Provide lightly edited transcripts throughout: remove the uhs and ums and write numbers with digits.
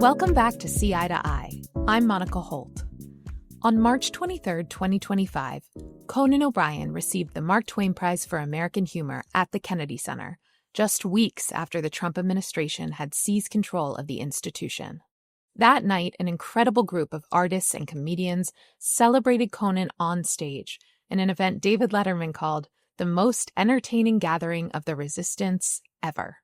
Welcome back to See Eye to Eye. I'm Monica Holt. On March 23, 2025, Conan O'Brien received the Mark Twain Prize for American Humor at the Kennedy Center, just weeks after the Trump administration had seized control of the institution. That night, an incredible group of artists and comedians celebrated Conan on stage in an event David Letterman called the most entertaining gathering of the resistance ever.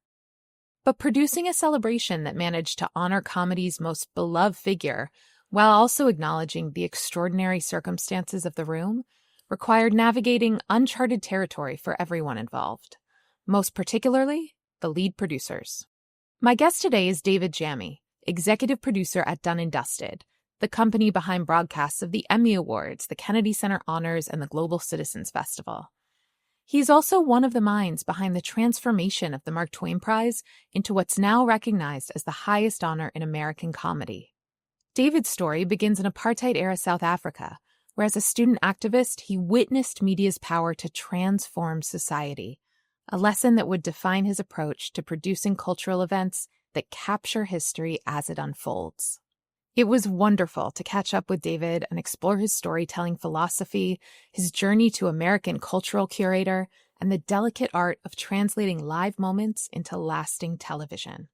But producing a celebration that managed to honor comedy's most beloved figure while also acknowledging the extraordinary circumstances of the room required navigating uncharted territory for everyone involved, most particularly the lead producers. My guest today is David Jammy, executive producer at Done+Dusted, the company behind broadcasts of the Emmy Awards, the Kennedy Center Honors, and the Global Citizens Festival. He's also one of the minds behind the transformation of the Mark Twain Prize into what's now recognized as the highest honor in American comedy. David's story begins in apartheid-era South Africa, where as a student activist, he witnessed media's power to transform society, a lesson that would define his approach to producing cultural events that capture history as it unfolds. It was wonderful to catch up with David and explore his storytelling philosophy, his journey to American cultural curator, and the delicate art of translating live moments into lasting television.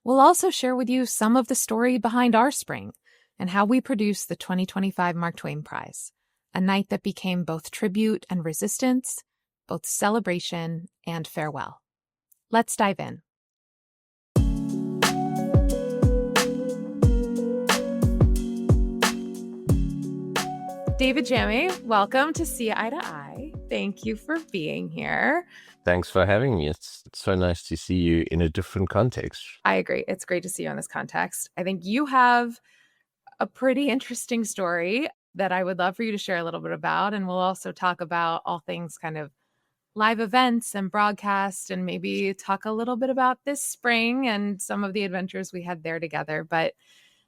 We'll also share with you some of the story behind our spring and how we produced the 2025 Mark Twain Prize, a night that became both tribute and resistance, both celebration and farewell. Let's dive in. David Jammy, welcome to See Eye to Eye. Thank you for being here. Thanks for having me. It's so nice to see you in a different context. I agree. It's great to see you in this context. I think you have a pretty interesting story that I would love for you to share a little bit about. And we'll also talk about all things kind of live events and broadcast, and maybe talk a little bit about this spring and some of the adventures we had there together. But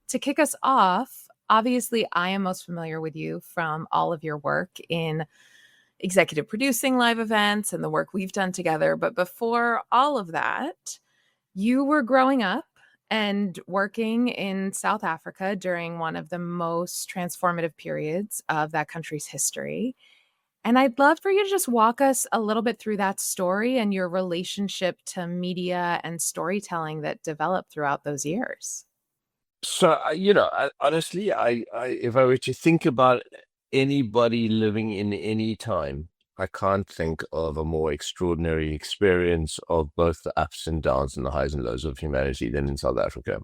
to kick us off, obviously, I am most familiar with you from all of your work in executive producing live events and the work we've done together. But before all of that, you were growing up and working in South Africa during one of the most transformative periods of that country's history. And I'd love for you to just walk us a little bit through that story and your relationship to media and storytelling that developed throughout those years. So, honestly, if I were to think about anybody living in any time, I can't think of a more extraordinary experience of both the ups and downs and the highs and lows of humanity than in South Africa.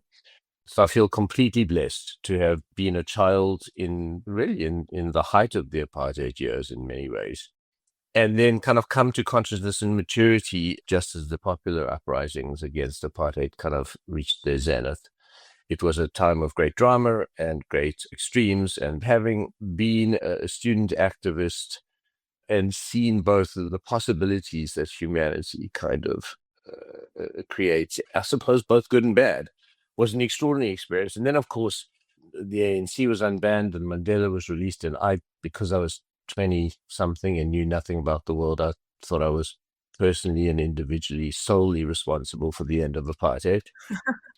So I feel completely blessed to have been a child in the height of the apartheid years in many ways, and then kind of come to consciousness and maturity just as the popular uprisings against apartheid kind of reached their zenith. It was a time of great drama and great extremes, and having been a student activist and seen both of the possibilities that humanity kind of creates, I suppose both good and bad, was an extraordinary experience. And then, of course, the ANC was unbanned and Mandela was released, and because I was 20-something and knew nothing about the world, I thought I was personally and individually solely responsible for the end of apartheid,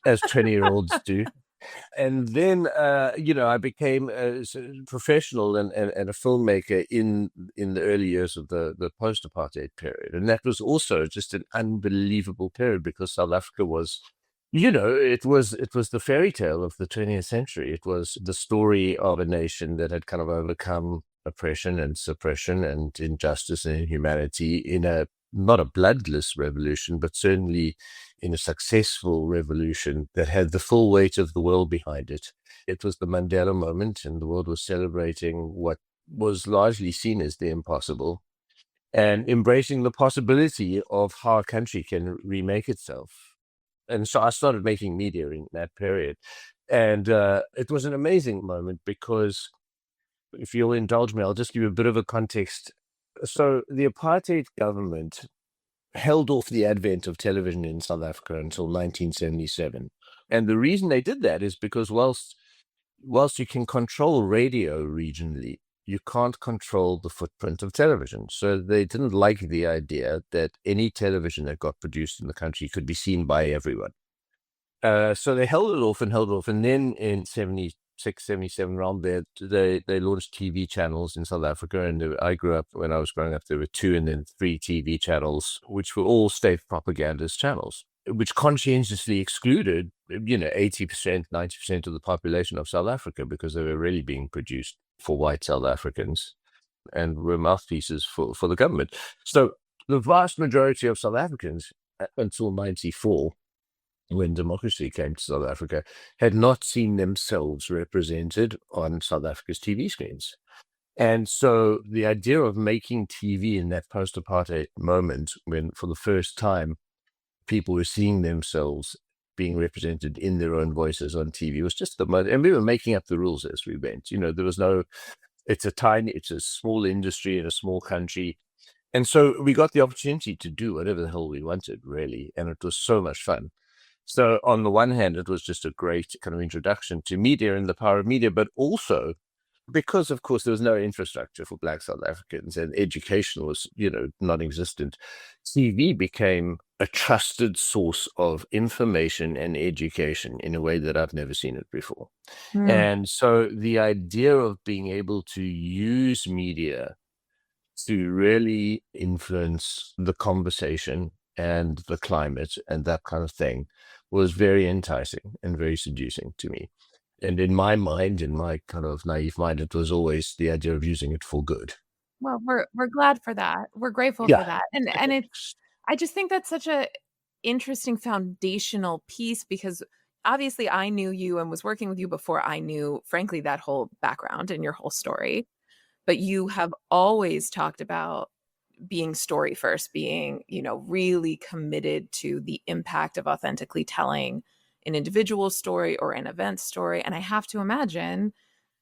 as 20-year-olds do. And then, I became a professional and a filmmaker in the early years of the post-apartheid period. And that was also just an unbelievable period because South Africa was, it was the fairy tale of the 20th century. It was the story of a nation that had kind of overcome oppression and suppression and injustice and inhumanity in not a bloodless revolution, but certainly in a successful revolution that had the full weight of the world behind it. It was the Mandela moment, and the world was celebrating what was largely seen as the impossible and embracing the possibility of how a country can remake itself. And so I started making media in that period. And it was an amazing moment because, if you'll indulge me, I'll just give you a bit of a context. So the apartheid government held off the advent of television in South Africa until 1977. And the reason they did that is because whilst you can control radio regionally, you can't control the footprint of television. So they didn't like the idea that any television that got produced in the country could be seen by everyone. So they held it off and held it off. And then in 76, 77, around there, they launched TV channels in South Africa. And I grew up, when I was growing up, there were 2 and then 3 TV channels, which were all state propagandist channels, which conscientiously excluded, 80%, 90% of the population of South Africa, because they were really being produced for white South Africans and were mouthpieces for the government. So the vast majority of South Africans, until 94, when democracy came to South Africa, had not seen themselves represented on South Africa's TV screens. And so the idea of making TV in that post-apartheid moment, when for the first time people were seeing themselves being represented in their own voices on TV, was just the most, and we were making up the rules as we went. There was no, it's a small industry in a small country. And so we got the opportunity to do whatever the hell we wanted, really. And it was so much fun. So on the one hand, it was just a great kind of introduction to media and the power of media, but also because, of course, there was no infrastructure for Black South Africans and education was, non-existent. TV became a trusted source of information and education in a way that I've never seen it before. And so the idea of being able to use media to really influence the conversation and the climate and that kind of thing was very enticing and very seducing to me. And in my mind, in my kind of naive mind, it was always the idea of using it for good. Well, we're glad for that. We're grateful for Yeah. that. And it's I just think that's such a interesting foundational piece because obviously I knew you and was working with you before I knew, frankly, that whole background and your whole story. But you have always talked about being story first, being, really committed to the impact of authentically telling an individual story or an event story. And I have to imagine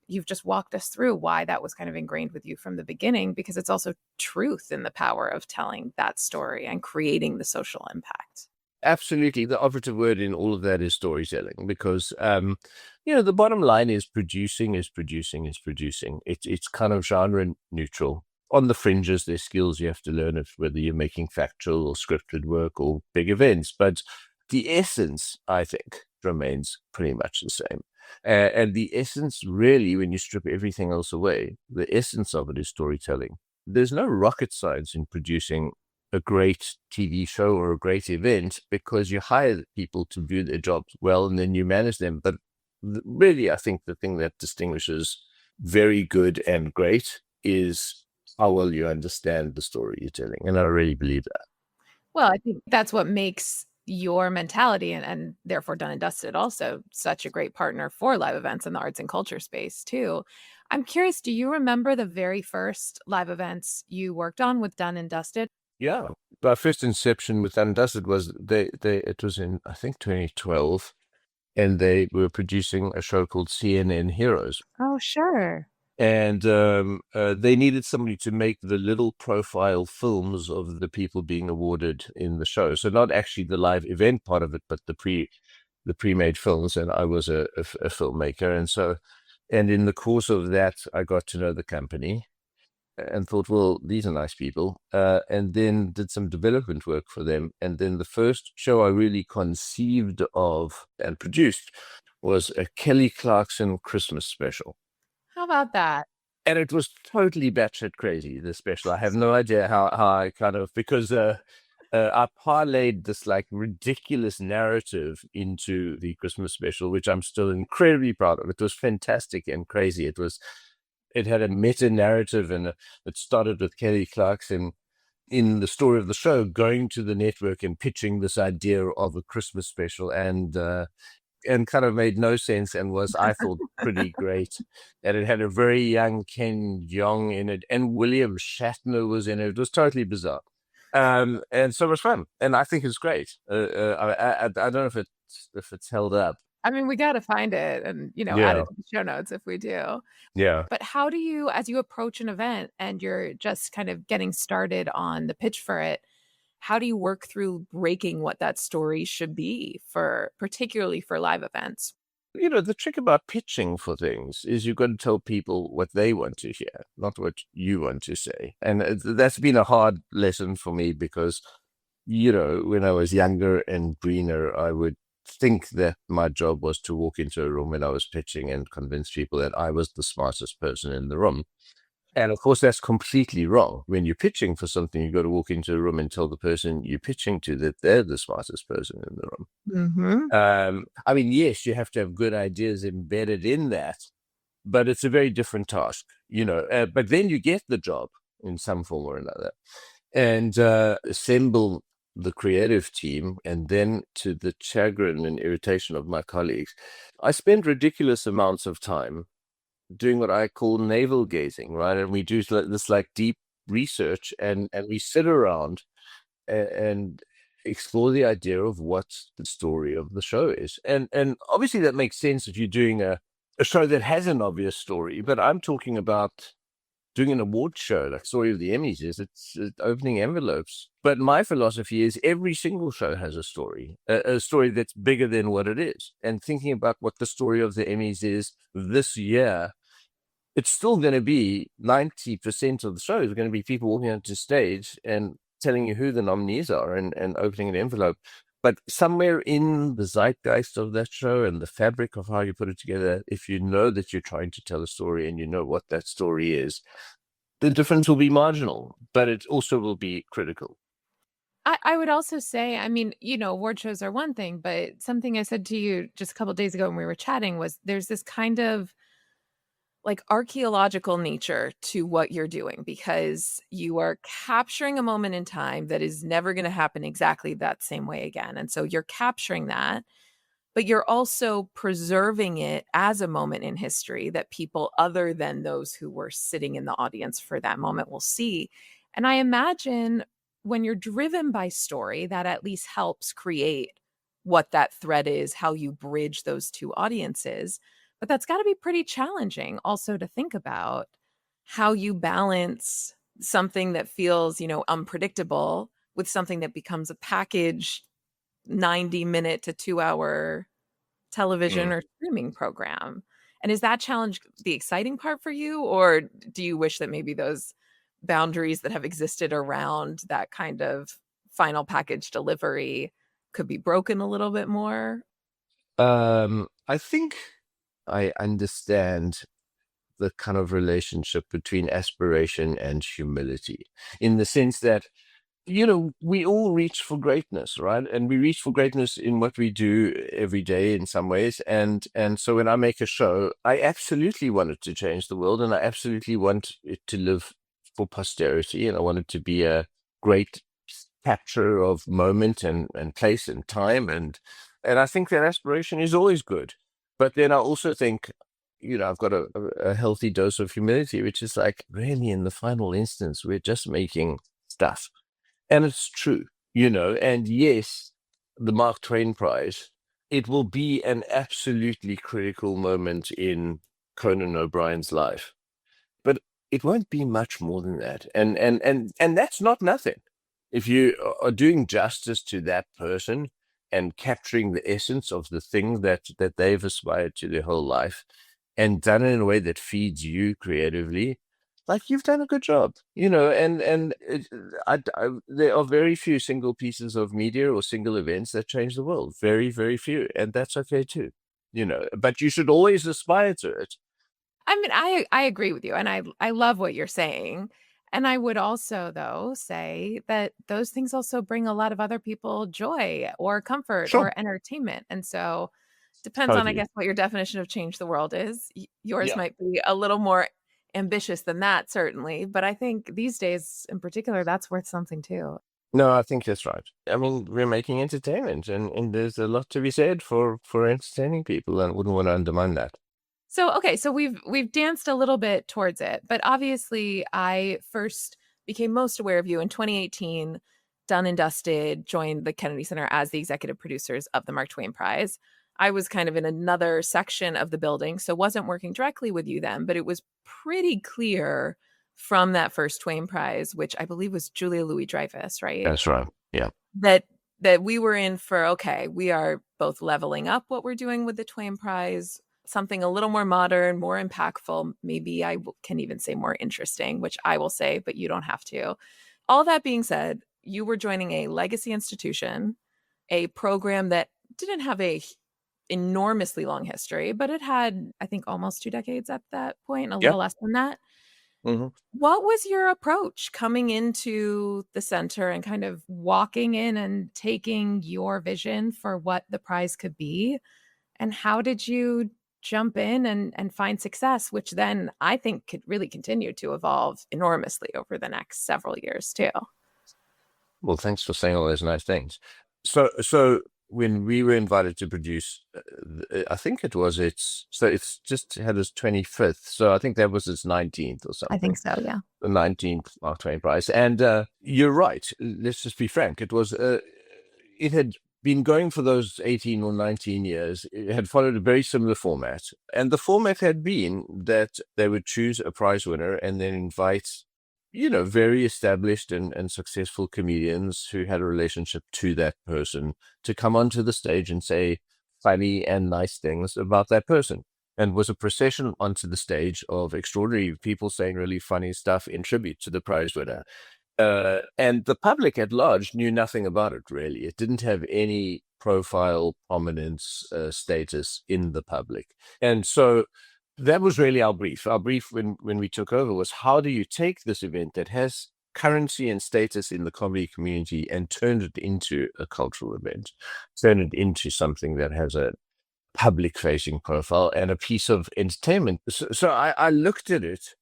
you've just walked us through why that was kind of ingrained with you from the beginning, because it's also truth in the power of telling that story and creating the social impact. Absolutely. The operative word in all of that is storytelling, because, the bottom line is producing is producing is producing. It's kind of genre neutral. On the fringes, there's skills you have to learn, whether you're making factual or scripted work or big events. But the essence, I think, remains pretty much the same. And the essence, really, when you strip everything else away, the essence of it is storytelling. There's no rocket science in producing a great TV show or a great event, because you hire people to do their jobs well and then you manage them. But really, I think the thing that distinguishes very good and great is how well you understand the story you're telling. And I really believe that. Well, I think that's what makes your mentality and therefore Done and Dusted also such a great partner for live events in the arts and culture space too. I'm curious, do you remember the very first live events you worked on with Done and Dusted? Yeah. Our first inception with Undusted was it was in, I think, 2012, and they were producing a show called CNN Heroes. Oh, sure. And they needed somebody to make the little profile films of the people being awarded in the show. So not actually the live event part of it, but the pre-made films. And I was a filmmaker. And in the course of that, I got to know the company and thought, well, these are nice people. And then did some development work for them. And then the first show I really conceived of and produced was a Kelly Clarkson Christmas special. How about that? And it was totally batshit crazy, the special. I have no idea how I kind of, because I parlayed this like ridiculous narrative into the Christmas special, which I'm still incredibly proud of. It was fantastic and crazy. It had a meta narrative, and it started with Kelly Clarkson in the story of the show going to the network and pitching this idea of a Christmas special, and kind of made no sense and was, I thought, pretty great. And it had a very young Ken Jeong in it, and William Shatner was in it. It was totally bizarre, and so much fun. And I think it's great. I don't know if it's held up. I mean, we got to find it and, add it to the show notes if we do. Yeah. But how do you, as you approach an event and you're just kind of getting started on the pitch for it, how do you work through breaking what that story should be particularly for live events? The trick about pitching for things is you've got to tell people what they want to hear, not what you want to say. And that's been a hard lesson for me because, when I was younger and greener, I would think that my job was to walk into a room when I was pitching and convince people that I was the smartest person in the room. And of course, that's completely wrong. When you're pitching for something, you've got to walk into a room and tell the person you're pitching to that they're the smartest person in the room. I mean, yes, you have to have good ideas embedded in that, but it's a very different task, but then you get the job in some form or another and assemble the creative team. And then, to the chagrin and irritation of my colleagues, I spend ridiculous amounts of time doing what I call navel gazing, right? And we do this like deep research, and we sit around and explore the idea of what the story of the show is. And obviously that makes sense if you're doing a show that has an obvious story, but I'm talking about doing an award show, like Story of the Emmys is, it's opening envelopes. But my philosophy is every single show has a story, a story that's bigger than what it is. And thinking about what the story of the Emmys is this year, it's still going to be 90% of the show is going to be people walking onto stage and telling you who the nominees are and opening an envelope. But somewhere in the zeitgeist of that show and the fabric of how you put it together, if you know that you're trying to tell a story and you know what that story is, the difference will be marginal, but it also will be critical. I would also say, I mean, award shows are one thing, but something I said to you just a couple of days ago when we were chatting was there's this kind of like archaeological nature to what you're doing because you are capturing a moment in time that is never going to happen exactly that same way again. And so you're capturing that, but you're also preserving it as a moment in history that people other than those who were sitting in the audience for that moment will see. And I imagine when you're driven by story, that at least helps create what that thread is, how you bridge those two audiences. But that's got to be pretty challenging also to think about how you balance something that feels, unpredictable with something that becomes a package 90-minute to 2-hour television or streaming program. And is that challenge the exciting part for you? Or do you wish that maybe those boundaries that have existed around that kind of final package delivery could be broken a little bit more? I think I understand the kind of relationship between aspiration and humility, in the sense that we all reach for greatness, right? And we reach for greatness in what we do every day in some ways. And so when I make a show, I absolutely want it to change the world, and I absolutely want it to live for posterity, and I want it to be a great capture of moment and place and time. And I think that aspiration is always good. But then I also think, I've got a healthy dose of humility, which is like, really, in the final instance, we're just making stuff. And it's true, and yes, the Mark Twain Prize, it will be an absolutely critical moment in Conan O'Brien's life, but it won't be much more than that. And that's not nothing. If you are doing justice to that person and capturing the essence of the thing that they've aspired to their whole life and done it in a way that feeds you creatively, like, you've done a good job, there are very few single pieces of media or single events that change the world. Very, very few. And that's okay too, but you should always aspire to it. I mean, I agree with you, and I love what you're saying. And I would also, though, say that those things also bring a lot of other people joy or comfort Sure. or entertainment. And so depends on, I Totally. guess, what your definition of change the world is. Yours Yeah. might be a little more ambitious than that, certainly. But I think these days in particular, that's worth something too. No, I think that's right. I mean, we're making entertainment, and there's a lot to be said for entertaining people, and I wouldn't want to undermine that. So, okay, so we've danced a little bit towards it, but obviously I first became most aware of you in 2018. Done+Dusted joined the Kennedy Center as the executive producers of the Mark Twain Prize. I was kind of in another section of the building, so wasn't working directly with you then, but it was pretty clear from that first Twain Prize, which I believe was Julia Louis-Dreyfus, right? That's right. Yeah. That we were in for, okay, we are both leveling up what we're doing with the Twain Prize, something a little more modern, more impactful, maybe can even say more interesting, which I will say, but you don't have to. All that being said, you were joining a legacy institution, a program that didn't have a enormously long history, but it had, I think, almost 2 decades at that point, a Yeah. little less than that. Hmm. What was your approach coming into the center and kind of walking in and taking your vision for what the prize could be? And how did you jump in and find success, which then I think could really continue to evolve enormously over the next several years too? Well, thanks for saying all those nice things. So when we were invited to produce, I think it's just had its 25th. So I think that was its 19th or I think something, so, yeah. the 19th Mark Twain Prize. And you're right. Let's just be frank. It had been going for those 18 or 19 years. It had followed a very similar format. And the format had been that they would choose a prize winner and then invite, very established and successful comedians who had a relationship to that person to come onto the stage and say funny and nice things about that person. And was a procession onto the stage of extraordinary people saying really funny stuff in tribute to the prize winner. And the public at large knew nothing about it, really. It didn't have any profile, prominence, status in the public. And so that was really our brief. Our brief when we took over was, how do you take this event that has currency and status in the comedy community and turn it into a cultural event, turn it into something that has a public-facing profile and a piece of entertainment. So I looked at it,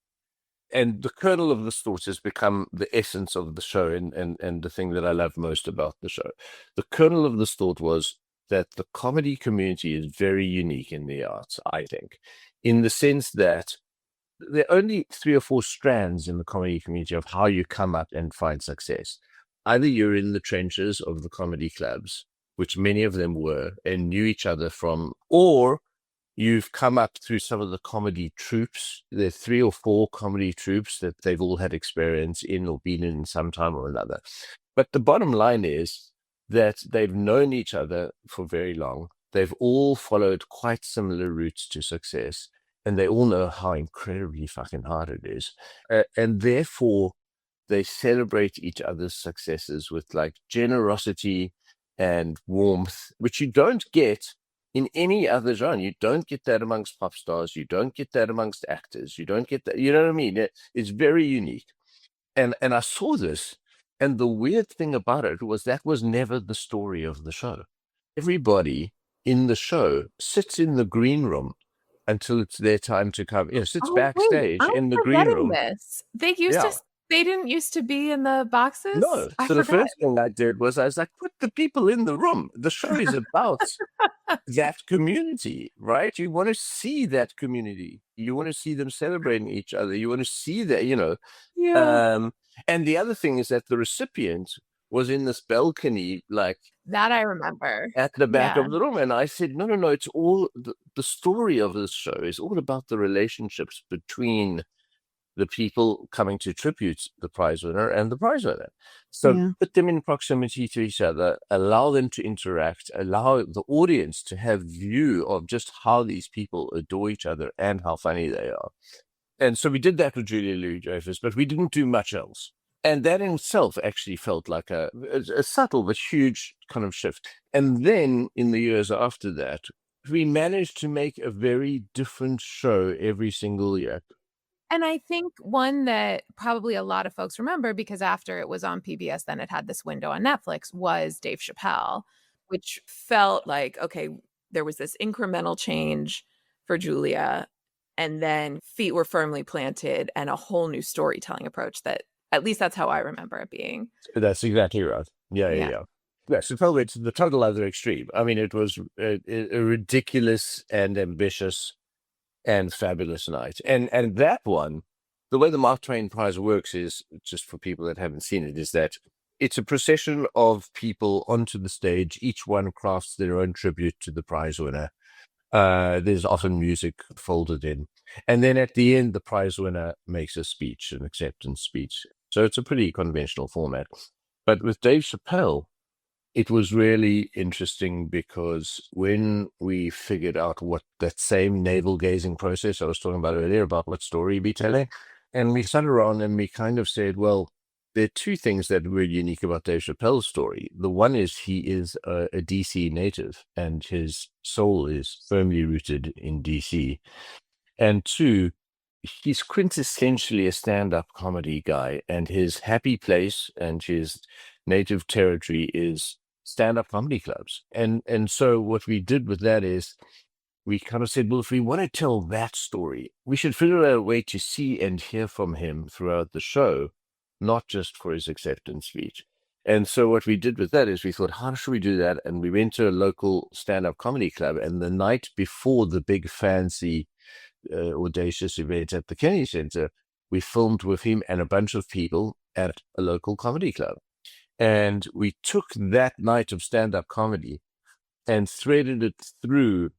and the kernel of this thought has become the essence of the show and the thing that I love most about the show. The kernel of this thought was that the comedy community is very unique in the arts, I think, in the sense that there are only 3 or 4 strands in the comedy community of how you come up and find success. Either you're in the trenches of the comedy clubs, which many of them were, and knew each other from, or you've come up through some of the comedy troupes. There are 3 or 4 comedy troupes that they've all had experience in or been in some time or another. But the bottom line is that they've known each other for very long. They've all followed quite similar routes to success, and they all know how incredibly fucking hard it is. And therefore, they celebrate each other's successes with like generosity and warmth, which you don't get in any other genre. You don't get that amongst pop stars. You don't get that amongst actors. You don't get that. You know what I mean? It's very unique. And I saw this, and the weird thing about it was that was never the story of the show. Everybody in the show sits in the green room until it's their time to come. Sits Oh, wait, backstage I'm in the green forgetting room. this. Yeah. They didn't used to be in the boxes? No. I So the forgot. first thing I did was I was like, put the people in the room. The show is about that community, right? You want to see that community. You want to see them celebrating each other. You want to see that. Yeah. Um, and the other thing is that the recipient was in this balcony, like That I remember. at the back Yeah. of the room. And I said, no, it's all the story of this show is all about the relationships between the people coming to tribute the prize winner and the prize winner. So Yeah. put them in proximity to each other, allow them to interact, allow the audience to have view of just how these people adore each other and how funny they are. And so we did that with Julia Louis-Dreyfus, but we didn't do much else. And that in itself actually felt like a subtle but huge kind of shift. And then in the years after that, we managed to make a very different show every single year. And I think one that probably a lot of folks remember, because after it was on PBS, then it had this window on Netflix, was Dave Chappelle, which felt like, okay, there was this incremental change for Julia, and then feet were firmly planted and a whole new storytelling approach that, at least that's how I remember it being. That's exactly right. Yeah. Yeah. Yes, it felt it's the total other extreme. I mean, it was a ridiculous and ambitious and fabulous night. And that one, the way the Mark Twain Prize works is, just for people that haven't seen it, is that it's a procession of people onto the stage. Each one crafts their own tribute to the prize winner. There's often music folded in. And then at the end, the prize winner makes a speech, an acceptance speech. So it's a pretty conventional format. But with Dave Chappelle, it was really interesting because when we figured out what that same navel gazing process I was talking about earlier, about what story be telling, and we sat around and we kind of said, well, there are two things that were unique about Dave Chappelle's story. The one is he is a DC native, and his soul is firmly rooted in DC. And two, he's quintessentially a stand-up comedy guy, and his happy place and his native territory is stand-up comedy clubs. And so what we did with that is we kind of said, well, if we want to tell that story, we should figure out a way to see and hear from him throughout the show, not just for his acceptance speech. And so what we did with that is we thought, how should we do that? And we went to a local stand-up comedy club, and the night before the big fancy audacious event at the Kennedy Center, we filmed with him and a bunch of people at a local comedy club. And we took that night of stand-up comedy and threaded it through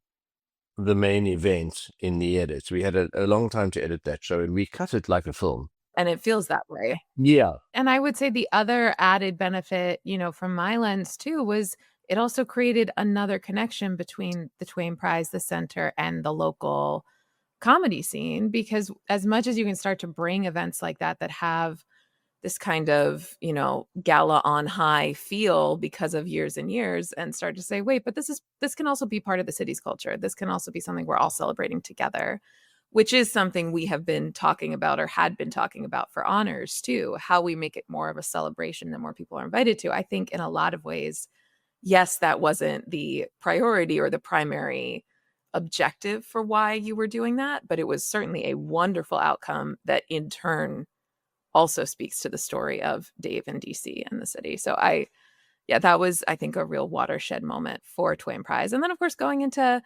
the main event in the edits. We had a long time to edit that show, and we cut it like a film. And it feels that way. Yeah. And I would say the other added benefit, from my lens too, was it also created another connection between the Twain Prize, the center, and the local comedy scene, because as much as you can start to bring events like that have this kind of, gala on high feel because of years and years, and start to say, wait, but this can also be part of the city's culture. This can also be something we're all celebrating together, which is something we have been talking about or had been talking about for honors too, how we make it more of a celebration that more people are invited to. I think in a lot of ways, yes, that wasn't the priority or the primary objective for why you were doing that, but it was certainly a wonderful outcome that in turn also speaks to the story of Dave and DC and the city. So that was, I think, a real watershed moment for Twain Prize. And then, of course, going into,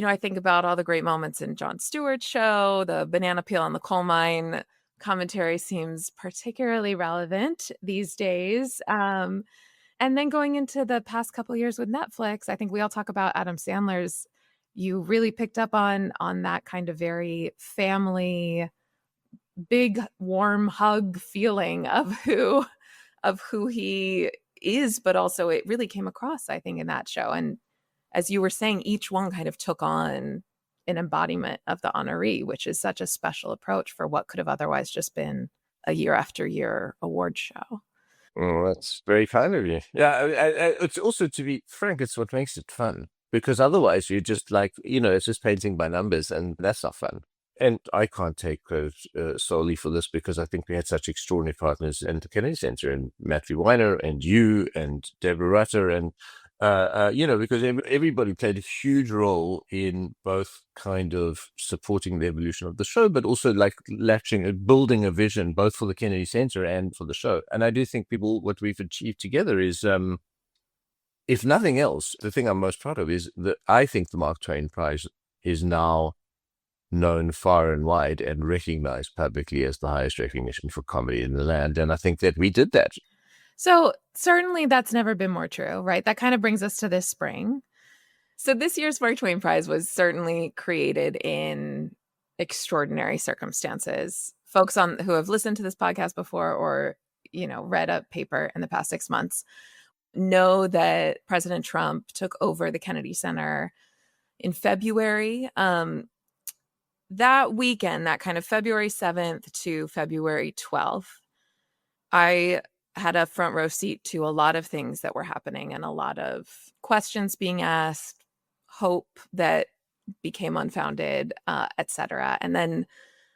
I think about all the great moments in Jon Stewart's show. The banana peel on the coal mine commentary seems particularly relevant these days. And then going into the past couple of years with Netflix, I think we all talk about Adam Sandler's. You really picked up on that kind of very family, big warm hug feeling of who he is, but also it really came across, I think, in that show. And as you were saying, each one kind of took on an embodiment of the honoree, which is such a special approach for what could have otherwise just been a year after year award show. Oh, that's very kind of you. Yeah, it's also, to be frank, it's what makes it fun, because otherwise you're just like, it's just painting by numbers, and that's not fun. And I can't take credit solely for this, because I think we had such extraordinary partners in the Kennedy Center, and Matthew Weiner and you and Deborah Rutter, and because everybody played a huge role in both kind of supporting the evolution of the show, but also like building a vision both for the Kennedy Center and for the show. And I do think what we've achieved together is, if nothing else, the thing I'm most proud of is that I think the Mark Twain Prize is now known far and wide and recognized publicly as the highest recognition for comedy in the land. And I think that we did that. So certainly that's never been more true, right? That kind of brings us to this spring. So this year's Mark Twain Prize was certainly created in extraordinary circumstances. Folks who have listened to this podcast before or, read a paper in the past 6 months know that President Trump took over the Kennedy Center in February. That weekend, that kind of February 7th to February 12th, I had a front row seat to a lot of things that were happening and a lot of questions being asked, hope that became unfounded, etc. And then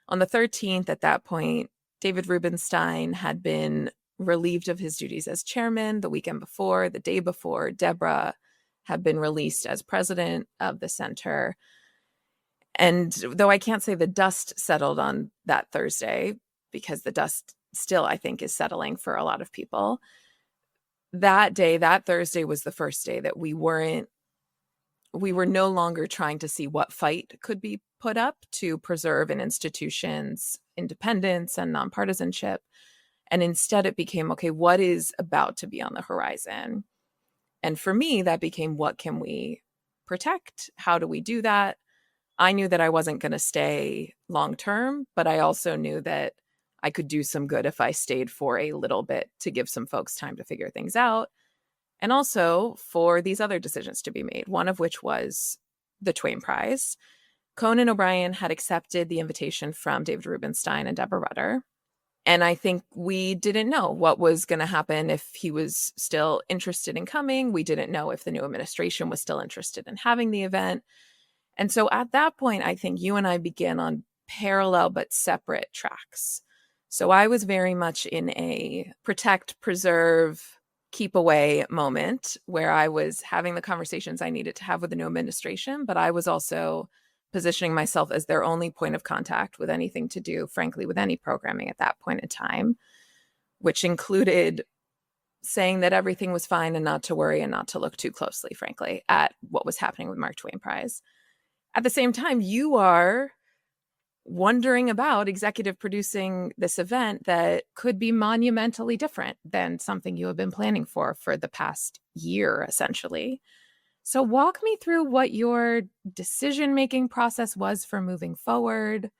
on the 13th, at that point, David Rubenstein had been relieved of his duties as chairman the weekend before. The day before, Deborah had been released as president of the center. And though I can't say the dust settled on that Thursday, because the dust still, I think, is settling for a lot of people, that Thursday was the first day that we were no longer trying to see what fight could be put up to preserve an institution's independence and nonpartisanship. And instead it became, okay, what is about to be on the horizon? And for me, that became, what can we protect? How do we do that? I knew that I wasn't going to stay long term, but I also knew that I could do some good if I stayed for a little bit to give some folks time to figure things out. And also for these other decisions to be made, one of which was the Twain Prize. Conan O'Brien had accepted the invitation from David Rubenstein and Deborah Rutter. And I think we didn't know what was going to happen, if he was still interested in coming. We didn't know if the new administration was still interested in having the event. And so at that point, I think you and I began on parallel but separate tracks. So I was very much in a protect, preserve, keep away moment where I was having the conversations I needed to have with the new administration, but I was also positioning myself as their only point of contact with anything to do, frankly, with any programming at that point in time, which included saying that everything was fine and not to worry and not to look too closely, frankly, at what was happening with Mark Twain Prize. At the same time, you are wondering about executive producing this event that could be monumentally different than something you have been planning for the past year, essentially. So walk me through what your decision-making process was for moving forward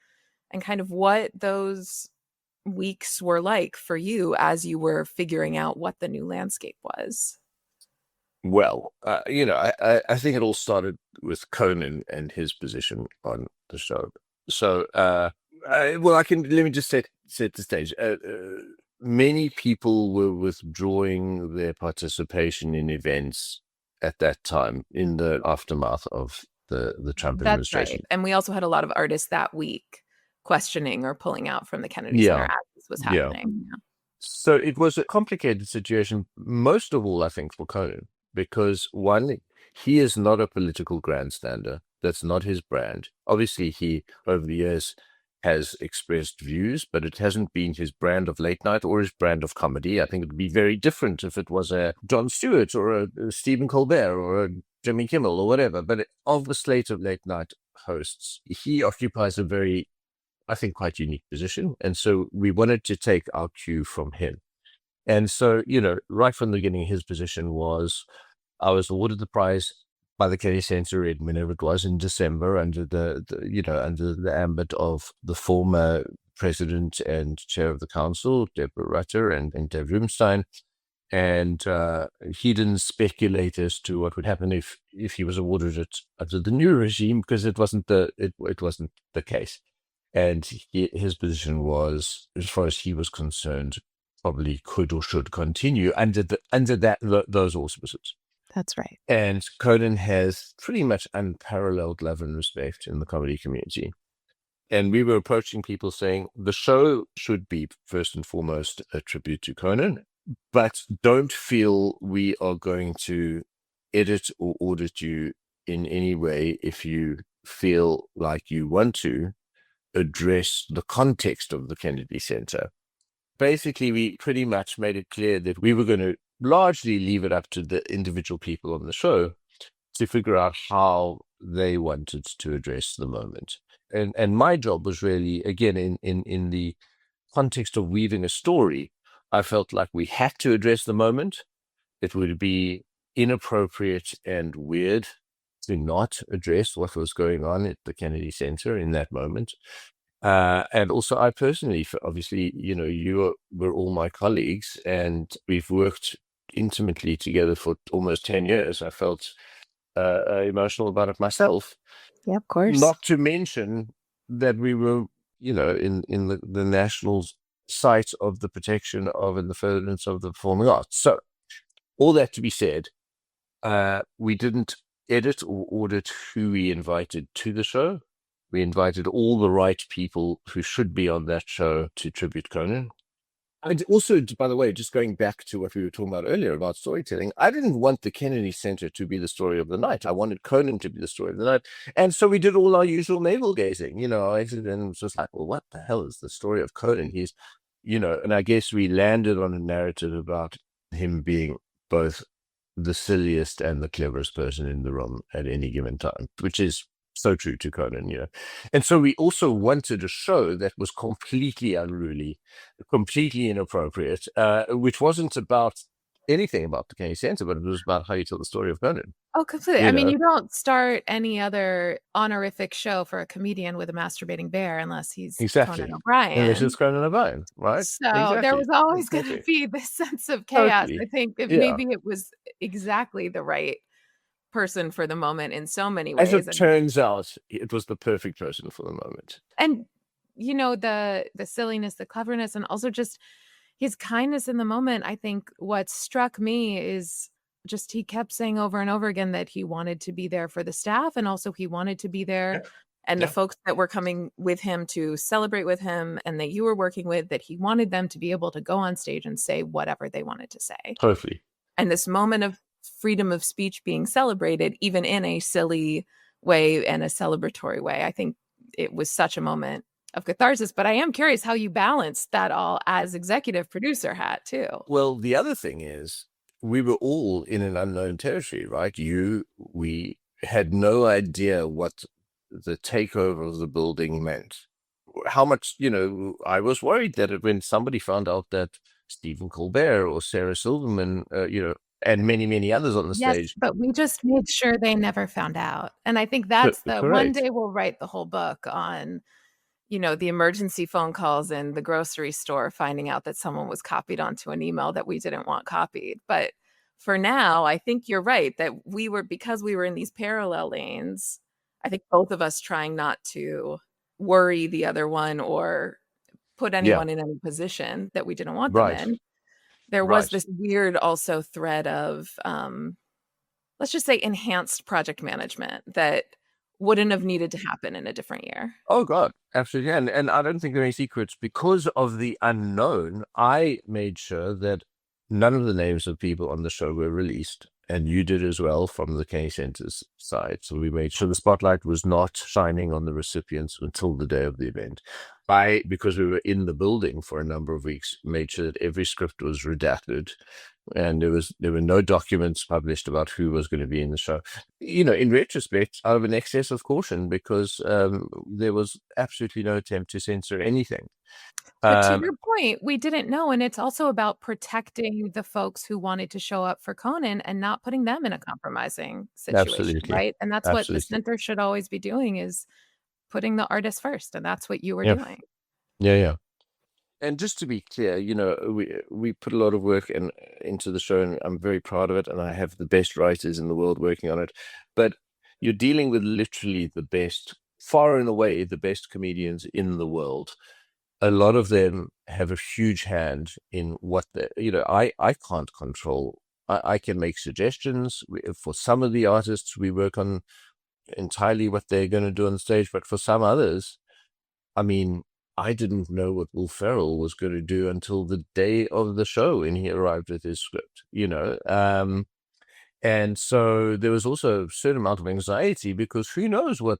and kind of what those weeks were like for you as you were figuring out what the new landscape was. Well, I think it all started with Conan and his position on the show. So, let me just set the stage. Many people were withdrawing their participation in events at that time in the aftermath of the Trump That's administration. right. And we also had a lot of artists that week questioning or pulling out from the Kennedy Yeah. Center as this was happening. Yeah. So it was a complicated situation, most of all, I think, for Conan, because one, he is not a political grandstander. That's not his brand. Obviously, he, over the years, has expressed views, but it hasn't been his brand of late night or his brand of comedy. I think it would be very different if it was a Jon Stewart or a Stephen Colbert or a Jimmy Kimmel or whatever. But of the slate of late night hosts, he occupies a very, I think, quite unique position. And so we wanted to take our cue from him. And so, right from the beginning, his position was, I was awarded the prize by the Kennedy Center whenever it was in December under under the ambit of the former president and chair of the council, Deborah Rutter and Dave Rumstein. And he didn't speculate as to what would happen if he was awarded it under the new regime, because it wasn't the case. And his position was, as far as he was concerned, probably could or should continue under those auspices. That's right. And Conan has pretty much unparalleled love and respect in the comedy community. And we were approaching people saying the show should be first and foremost a tribute to Conan, but don't feel we are going to edit or audit you in any way if you feel like you want to address the context of the Kennedy Center. Basically, we pretty much made it clear that we were going to largely leave it up to the individual people on the show to figure out how they wanted to address the moment. And my job was really, again, in the context of weaving a story, I felt like we had to address the moment. It would be inappropriate and weird to not address what was going on at the Kennedy Center in that moment. And also, I personally, obviously, you were all my colleagues, and we've worked intimately together for almost 10 years. I felt emotional about it myself. Yeah, of course. Not to mention that we were, in the national sight of the protection of and the furtherance of the performing arts. So, all that to be said, we didn't edit or audit who we invited to the show. We invited all the right people who should be on that show to tribute Conan. And also, by the way, just going back to what we were talking about earlier about storytelling, I didn't want the Kennedy Center to be the story of the night. I wanted Conan to be the story of the night. And so we did all our usual navel gazing, and it was just like, well, what the hell is the story of Conan? He's, and I guess we landed on a narrative about him being both the silliest and the cleverest person in the room at any given time, which is so true to Conan, And so we also wanted a show that was completely unruly, completely inappropriate, which wasn't about anything about the Kennedy Center, but it was about how you tell the story of Conan. Oh, completely. I mean, you don't start any other honorific show for a comedian with a masturbating bear unless he's exactly. Conan O'Brien. Unless it's Conan O'Brien, right? So exactly. there was always going to be this sense of chaos. Totally. I think maybe it was exactly the right person for the moment in so many ways. As it turns out, it was the perfect person for the moment. And the silliness, the cleverness, and also just his kindness in the moment. I think what struck me is just he kept saying over and over again that he wanted to be there for the staff, and also he wanted to be there Yeah. and the Yeah. folks that were coming with him to celebrate with him and that you were working with, that he wanted them to be able to go on stage and say whatever they wanted to say. Totally. And this moment of freedom of speech being celebrated, even in a silly way and a celebratory way, I think it was such a moment of catharsis. But I am curious how you balance that all as executive producer hat too. Well, the other thing is we were all in an unknown territory, right? We had no idea what the takeover of the building meant. How much, I was worried that when somebody found out that Stephen Colbert or Sarah Silverman, and many, many others on the Yes, stage. but we just made sure they never found out. And I think that's the one Correct. day we'll write the whole book on, the emergency phone calls in the grocery store, finding out that someone was copied onto an email that we didn't want copied. But for now, I think you're right that because we were in these parallel lanes, I think both of us trying not to worry the other one or put Yeah. anyone in any position that we didn't want them Right. in. There was Right. this weird also thread of, let's just say, enhanced project management that wouldn't have needed to happen in a different year. Oh God, absolutely. And I don't think there are any secrets. Because of the unknown, I made sure that none of the names of people on the show were released. And you did as well from the Kennedy Center's side. So we made sure the spotlight was not shining on the recipients until the day of the event. Because we were in the building for a number of weeks, made sure that every script was redacted and there were no documents published about who was going to be in the show. In retrospect, out of an excess of caution, because there was absolutely no attempt to censor anything. But to your point, we didn't know, and it's also about protecting the folks who wanted to show up for Conan and not putting them in a compromising situation, Absolutely. right? And that's what the Absolutely. center should always be doing, is putting the artist first, and that's what you were Yeah. doing. Yeah. And just to be clear, we put a lot of work into the show, and I'm very proud of it. And I have the best writers in the world working on it. But you're dealing with literally the best, far and away, the best comedians in the world. A lot of them have a huge hand in what I can't control. I can make suggestions. For some of the artists, we work on entirely what they're going to do on stage. But for some others, I mean, I didn't know what Will Ferrell was going to do until the day of the show when he arrived with his script, and so there was also a certain amount of anxiety, because who knows what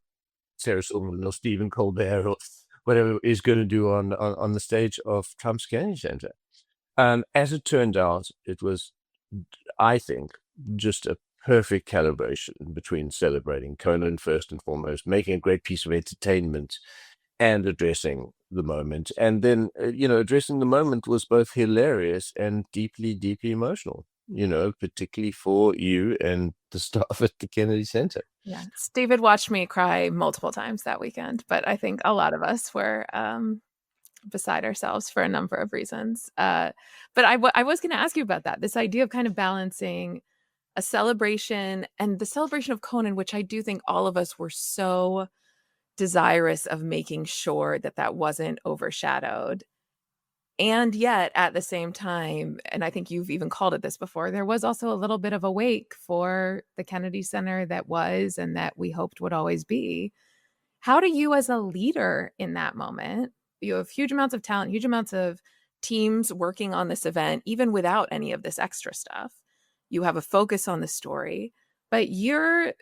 Sarah Silverman or Stephen Colbert or whatever is going to do on the stage of Trump's Kennedy Center. As it turned out, it was, I think, just a perfect calibration between celebrating Conan first and foremost, making a great piece of entertainment, and addressing the moment. And then, addressing the moment was both hilarious and deeply, deeply emotional, particularly for you and the staff at the Kennedy Center. Yeah. David watched me cry multiple times that weekend, but I think a lot of us were beside ourselves for a number of reasons. But I was going to ask you about that, this idea of kind of balancing a celebration and the celebration of Conan, which I do think all of us were so desirous of making sure that that wasn't overshadowed. And yet at the same time, and I think you've even called it this before, there was also a little bit of a wake for the Kennedy Center that was, and that we hoped would always be. How do you, as a leader in that moment, you have huge amounts of talent, huge amounts of teams working on this event, even without any of this extra stuff. You have a focus on the story, but you're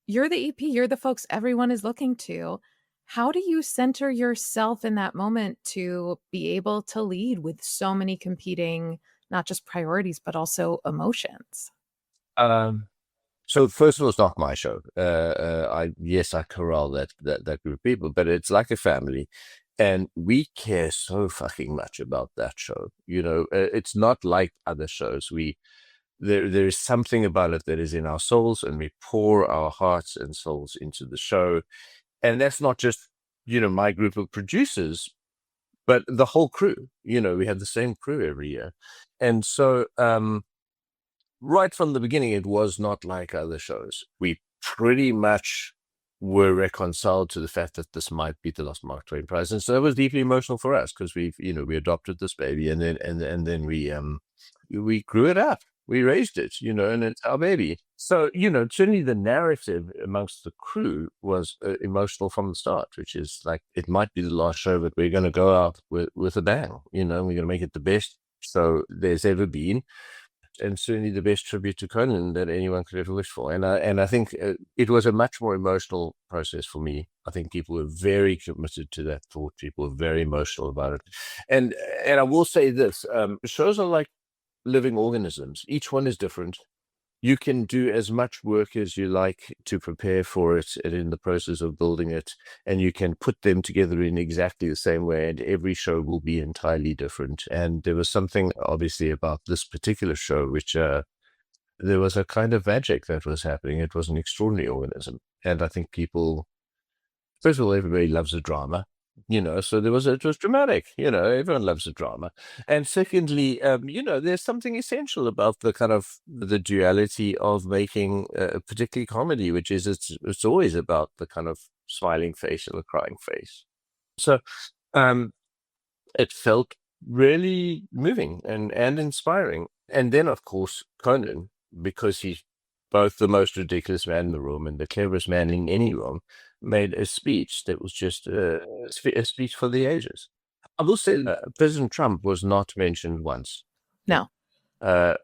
the EP, you're the folks everyone is looking to. How do you center yourself in that moment to be able to lead with so many competing, not just priorities, but also emotions? So first of all, it's not my show. I corral that group of people, but it's like a family, and we care so fucking much about that show. It's not like other shows. There is something about it that is in our souls, and we pour our hearts and souls into the show. And that's not just, my group of producers, but the whole crew. We have the same crew every year. And so right from the beginning, it was not like other shows. We pretty much were reconciled to the fact that this might be the last Mark Twain Prize. And so it was deeply emotional for us because we adopted this baby, and then we grew it up. We raised it, and it's our baby. So, certainly the narrative amongst the crew was emotional from the start, which is like, it might be the last show, but we're going to go out with a bang, we're going to make it the best show there's ever been. And certainly the best tribute to Conan that anyone could ever wish for. And I think it was a much more emotional process for me. I think people were very committed to that thought. People were very emotional about it. And I will say this, shows are like living organisms. Each one is different. You can do as much work as you like to prepare for it and in the process of building it, and you can put them together in exactly the same way, and every show will be entirely different. And there was something obviously about this particular show, which there was a kind of magic that was happening. It was an extraordinary organism. And I think people, first of all, everybody loves a drama. So it was dramatic, everyone loves a drama. And secondly, there's something essential about the kind of the duality of making particularly comedy, which is it's always about the kind of smiling face and the crying face. So it felt really moving and inspiring. And then, of course, Conan, because he's both the most ridiculous man in the room and the cleverest man in any room, made a speech that was just a speech for the ages. I will say that President Trump was not mentioned once. No.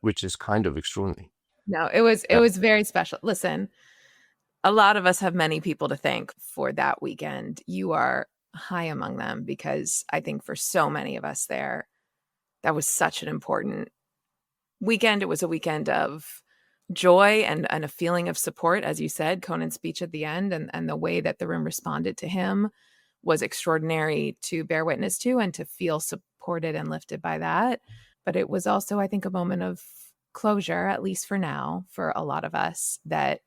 Which is kind of extraordinary. No, it was very special. Listen, a lot of us have many people to thank for that weekend. You are high among them, because I think for so many of us there, that was such an important weekend. It was a weekend of joy and a feeling of support. As you said, Conan's speech at the end and the way that the room responded to him was extraordinary to bear witness to and to feel supported and lifted by that. But it was also, I think, a moment of closure, at least for now, for a lot of us, that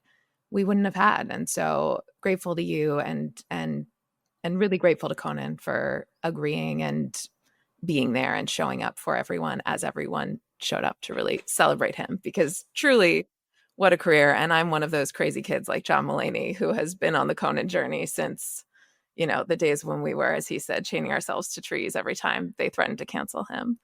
we wouldn't have had. And so grateful to you and really grateful to Conan for agreeing and being there and showing up for everyone as everyone showed up to really celebrate him, because truly, what a career. And I'm one of those crazy kids like John Mulaney who has been on the Conan journey since, the days when we were, as he said, chaining ourselves to trees every time they threatened to cancel him.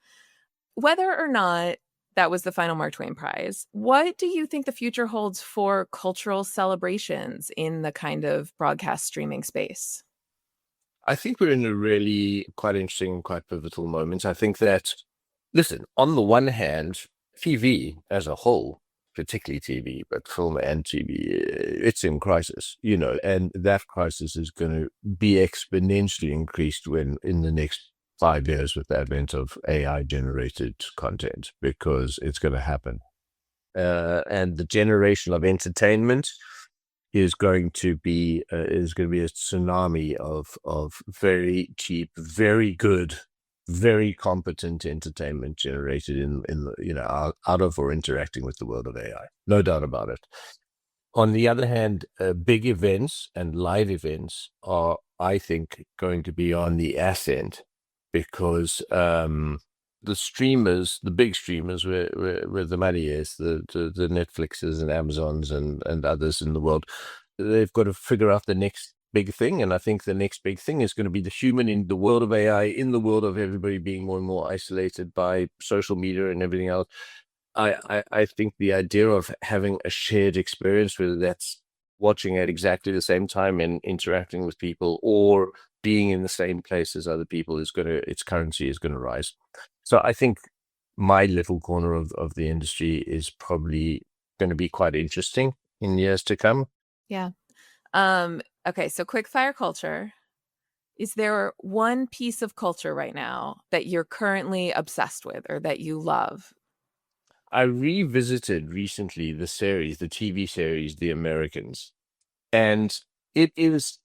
Whether or not that was the final Mark Twain Prize, what do you think the future holds for cultural celebrations in the kind of broadcast streaming space? I think we're in a really quite interesting, quite pivotal moment. I think that, listen, on the one hand, TV as a whole, particularly TV, but film and TV, it's in crisis, and that crisis is going to be exponentially increased when in the next 5 years with the advent of AI generated content, because it's going to happen. And the generation of entertainment is going to be a tsunami of very cheap, very good, very competent entertainment generated out of or interacting with the world of AI. No doubt about it. On the other hand, big events and live events are, I think, going to be on the ascent, because the streamers, the big streamers, where the money is, the Netflixes and Amazons and others in the world, they've got to figure out the next big thing. And I think the next big thing is going to be the human in the world of AI, in the world of everybody being more and more isolated by social media and everything else. I think the idea of having a shared experience, whether that's watching at exactly the same time and interacting with people, or being in the same place as other people, its currency is going to rise. So I think my little corner of the industry is probably going to be quite interesting in years to come. Yeah. Okay, so quick fire culture. Is there one piece of culture right now that you're currently obsessed with or that you love? I revisited recently the TV series, The Americans, and it is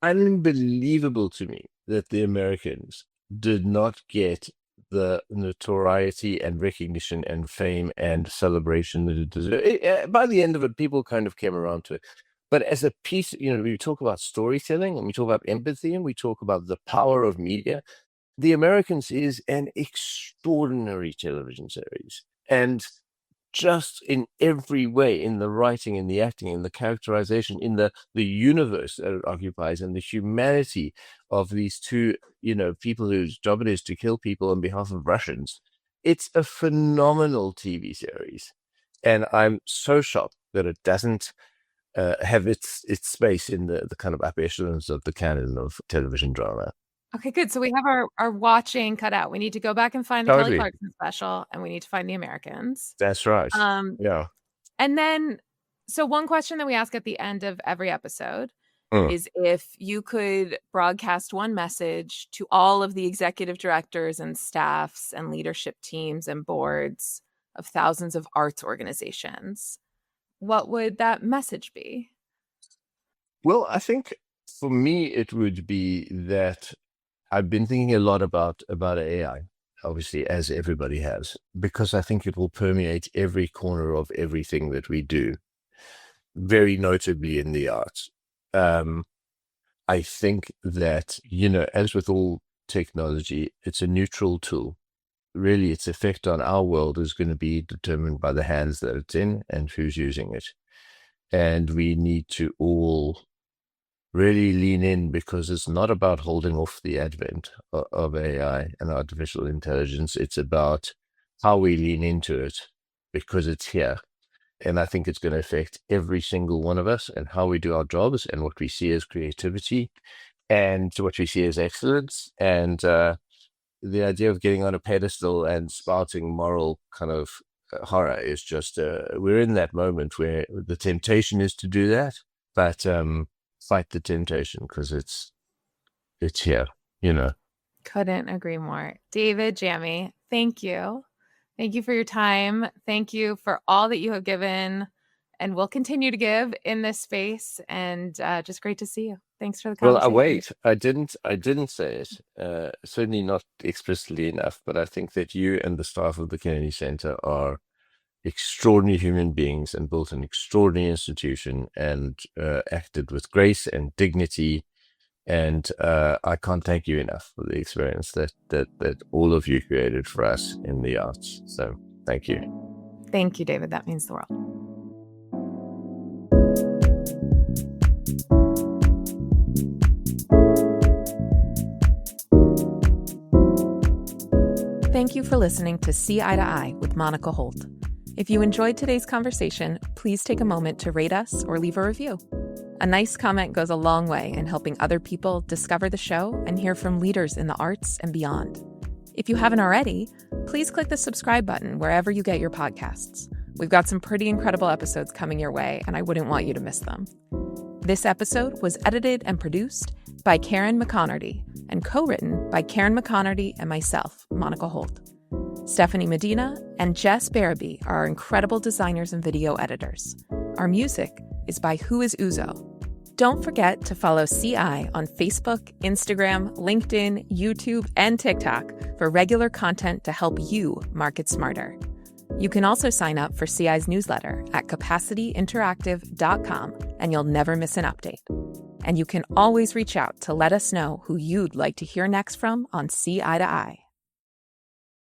unbelievable to me that The Americans did not get the notoriety and recognition and fame and celebration that it deserved. By the end of it, people kind of came around to it. But as a piece, we talk about storytelling and we talk about empathy and we talk about the power of media. The Americans is an extraordinary television series. And just in every way, in the writing, in the acting, in the characterization, in the universe that it occupies, and the humanity of these two, people whose job it is to kill people on behalf of Russians. It's a phenomenal TV series, and I'm so shocked that it doesn't have its space in the kind of upper echelons of the canon of television drama. Okay, good. So we have our watching cut out. We need to go back and find the Kelly Totally. Clarkson special, and we need to find The Americans. That's right. Yeah. And then, so one question that we ask at the end of every episode is if you could broadcast one message to all of the executive directors and staffs and leadership teams and boards of thousands of arts organizations, what would that message be? Well, I think for me, it would be that I've been thinking a lot about AI, obviously, as everybody has, because I think it will permeate every corner of everything that we do, very notably in the arts. I think that, as with all technology, it's a neutral tool. Really, its effect on our world is going to be determined by the hands that it's in and who's using it. And we need to all really lean in, because it's not about holding off the advent of AI and artificial intelligence. It's about how we lean into it, because it's here. And I think it's going to affect every single one of us, and how we do our jobs, and what we see as creativity, and what we see as excellence. And the idea of getting on a pedestal and spouting moral kind of horror is just, we're in that moment where the temptation is to do that, but fight the temptation, because it's here, Couldn't agree more. David, Jammy, thank you. Thank you for your time. Thank you for all that you have given and will continue to give in this space. And just great to see you. Thanks for the conversation. Well, wait, I didn't say it, certainly not explicitly enough, but I think that you and the staff of the Kennedy Center are extraordinary human beings, and built an extraordinary institution, and acted with grace and dignity. And I can't thank you enough for the experience that all of you created for us in the arts. So thank you. Thank you, David. That means the world. Thank you for listening to See Eye to Eye with Monica Holt. If you enjoyed today's conversation, please take a moment to rate us or leave a review. A nice comment goes a long way in helping other people discover the show and hear from leaders in the arts and beyond. If you haven't already, please click the subscribe button wherever you get your podcasts. We've got some pretty incredible episodes coming your way, and I wouldn't want you to miss them. This episode was edited and produced by Karen McConerty and co-written by Karen McConerty and myself, Monica Holt. Stephanie Medina and Jess Barabee are our incredible designers and video editors. Our music is by Who Is Uzo. Don't forget to follow CI on Facebook, Instagram, LinkedIn, YouTube, and TikTok for regular content to help you market smarter. You can also sign up for CI's newsletter at capacityinteractive.com, and you'll never miss an update. And you can always reach out to let us know who you'd like to hear next from on See Eye to Eye.